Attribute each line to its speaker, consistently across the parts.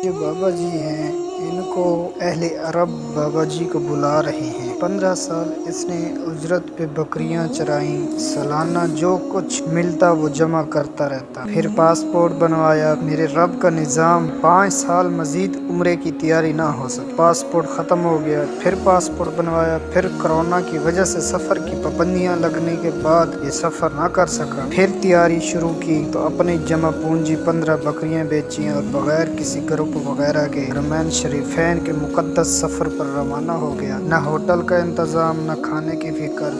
Speaker 1: جو بابا جی ہیں ان کو اہل عرب بابا جی کو بلا رہے ہیں۔ 15 سال اس نے اجرت پہ بکریاں چرائیں، سالانہ جو کچھ ملتا وہ جمع کرتا رہتا۔ پھر پاسپورٹ بنوایا۔ میرے رب کا نظام 5 سال مزید عمرے کی تیاری نہ ہو سکی، پاسپورٹ ختم ہو گیا۔ پھر پاسپورٹ بنوایا، پھر کورونا کی وجہ سے سفر کی پابندیاں لگنے کے بعد یہ سفر نہ کر سکا۔ پھر تیاری شروع کی تو اپنی جمع پونجی 15 بکریاں بیچیں اور بغیر کسی گروپ وغیرہ کے حرمین شریفین کے مقدس سفر پر روانہ ہو گیا۔ نہ ہوٹل کا انتظام، نہ کھانے کی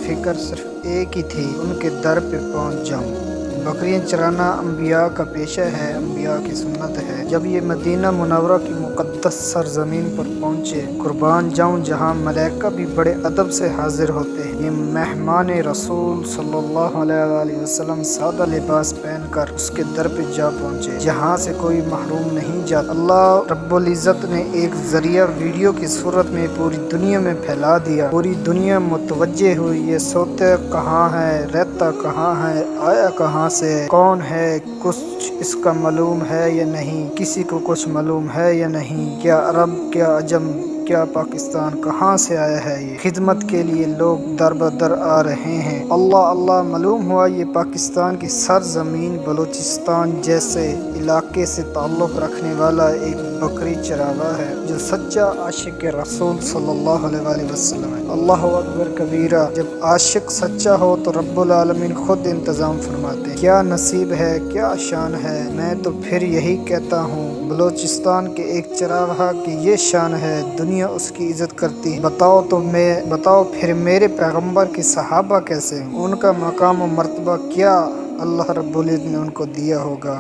Speaker 1: فکر صرف ایک ہی تھی، ان کے در پہ پہنچ جاؤں۔ بکریاں چرانا انبیاء کا پیشہ ہے، انبیاء کی سنت ہے۔ جب یہ مدینہ منورہ کی مقدس سرزمین پر پہنچے، قربان جاؤں جہاں ملائکہ بھی بڑے ادب سے حاضر ہوتے ہیں، یہ مہمان رسول صلی اللہ علیہ وآلہ وسلم سادہ لباس پہن کر اس کے در پہ جا پہنچے جہاں سے کوئی محروم نہیں جاتا۔ اللہ رب العزت نے ایک ذریعہ ویڈیو کی صورت میں پوری دنیا میں پھیلا دیا۔ پوری دنیا متوجہ ہوئی، یہ سوتا کہاں ہے، رہتا کہاں ہے، آیا کہاں سے، کون ہے، کچھ اس کا معلوم ہے یا نہیں، کسی کو کچھ معلوم ہے یا نہیں، کیا عرب، کیا عجم، کیا پاکستان، کہاں سے آیا ہے۔ یہ خدمت کے لیے لوگ در بدر آ رہے ہیں۔ اللہ اللہ، معلوم ہوا یہ پاکستان کی سرزمین بلوچستان جیسے علاقے سے تعلق رکھنے والا ایک بکری چراوا ہے جو سچا عاشق رسول صلی اللہ علیہ وآلہ وسلم ہے۔ اللہ اکبر کبیرہ۔ جب عاشق سچا ہو تو رب العالمین خود انتظام فرماتے ہیں۔ کیا نصیب ہے، کیا شان ہے۔ میں تو پھر یہی کہتا ہوں، بلوچستان کے ایک چراواہ کی یہ شان ہے، دنیا اس کی عزت کرتی ہے۔ بتاؤ پھر میرے پیغمبر کے صحابہ کیسے ہیں، ان کا مقام و مرتبہ کیا اللہ رب العزت نے ان کو دیا ہوگا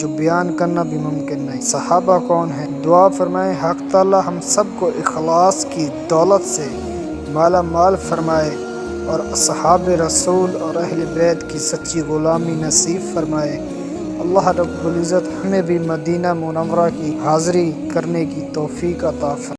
Speaker 1: جو بیان کرنا بھی ممکن نہیں۔ صحابہ کون ہیں؟ دعا فرمائیں حق تعالی ہم سب کو اخلاص کی دولت سے مالا مال فرمائے اور اصحاب رسول اور اہل بیت کی سچی غلامی نصیب فرمائے۔ اللہ رب العزت ہمیں بھی مدینہ منورہ کی حاضری کرنے کی توفیق عطا فرمائے۔